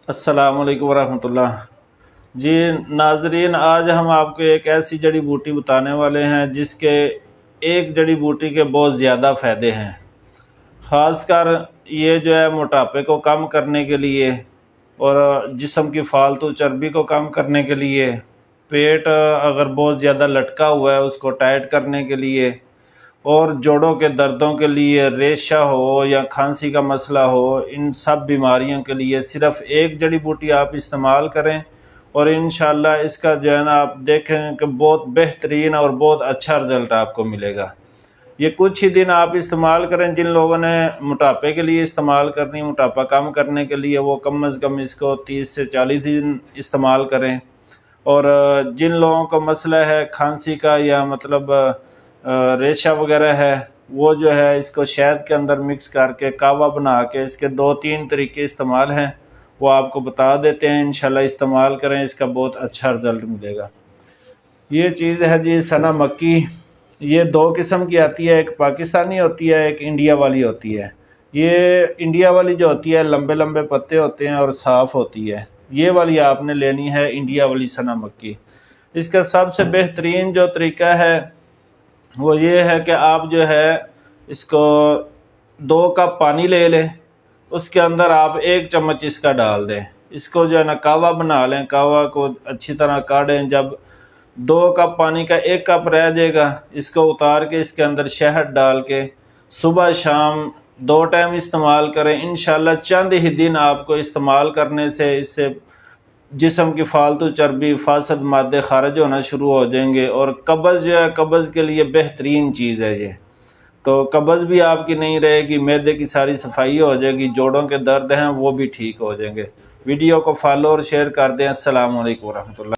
السلام علیکم ورحمۃ اللہ۔ جی ناظرین، آج ہم آپ کو ایک ایسی جڑی بوٹی بتانے والے ہیں جس کے ایک جڑی بوٹی کے بہت زیادہ فائدے ہیں۔ خاص کر یہ جو ہے موٹاپے کو کم کرنے کے لیے اور جسم کی فالتو چربی کو کم کرنے کے لیے، پیٹ اگر بہت زیادہ لٹکا ہوا ہے اس کو ٹائٹ کرنے کے لیے، اور جوڑوں کے دردوں کے لیے، ریشہ ہو یا کھانسی کا مسئلہ ہو، ان سب بیماریوں کے لیے صرف ایک جڑی بوٹی آپ استعمال کریں اور انشاءاللہ اس کا جو ہے نا آپ دیکھیں کہ بہت بہترین اور بہت اچھا رزلٹ آپ کو ملے گا۔ یہ کچھ ہی دن آپ استعمال کریں۔ جن لوگوں نے موٹاپے کے لیے استعمال کرنی، موٹاپا کم کرنے کے لیے، وہ کم از کم اس کو 30 سے 40 دن استعمال کریں، اور جن لوگوں کو مسئلہ ہے کھانسی کا یا مطلب ریشہ وغیرہ ہے، وہ جو ہے اس کو شہد کے اندر مکس کر کے کہوہ بنا کے، اس کے 2-3 طریقے استعمال ہیں وہ آپ کو بتا دیتے ہیں۔ انشاءاللہ استعمال کریں، اس کا بہت اچھا رزلٹ ملے گا۔ یہ چیز ہے جی سنا مکی، یہ 2 قسم کی آتی ہے، ایک پاکستانی ہوتی ہے، ایک انڈیا والی ہوتی ہے۔ یہ انڈیا والی جو ہوتی ہے لمبے لمبے پتے ہوتے ہیں اور صاف ہوتی ہے، یہ والی آپ نے لینی ہے، انڈیا والی سنا مکی۔ اس کا سب سے بہترین جو طریقہ ہے وہ یہ ہے کہ آپ جو ہے اس کو 2 کپ پانی لے لیں، اس کے اندر آپ 1 چمچ اس کا ڈال دیں، اس کو جو ہے نا کہوہ بنا لیں، کہوہ کو اچھی طرح کاڑیں۔ جب 2 کپ پانی کا 1 کپ رہ جائے گا، اس کو اتار کے اس کے اندر شہد ڈال کے صبح شام 2 ٹائم استعمال کریں۔ انشاءاللہ چند ہی دن آپ کو استعمال کرنے سے اس سے جسم کی فالتو چربی، فاسد مادے خارج ہونا شروع ہو جائیں گے، اور قبض جو ہے، قبض کے لیے بہترین چیز ہے یہ۔ تو قبض بھی آپ کی نہیں رہے گی، معدے کی ساری صفائی ہو جائے گی، جوڑوں کے درد ہیں وہ بھی ٹھیک ہو جائیں گے۔ ویڈیو کو فالو اور شیئر کر دیں۔ السلام علیکم ورحمۃ اللہ۔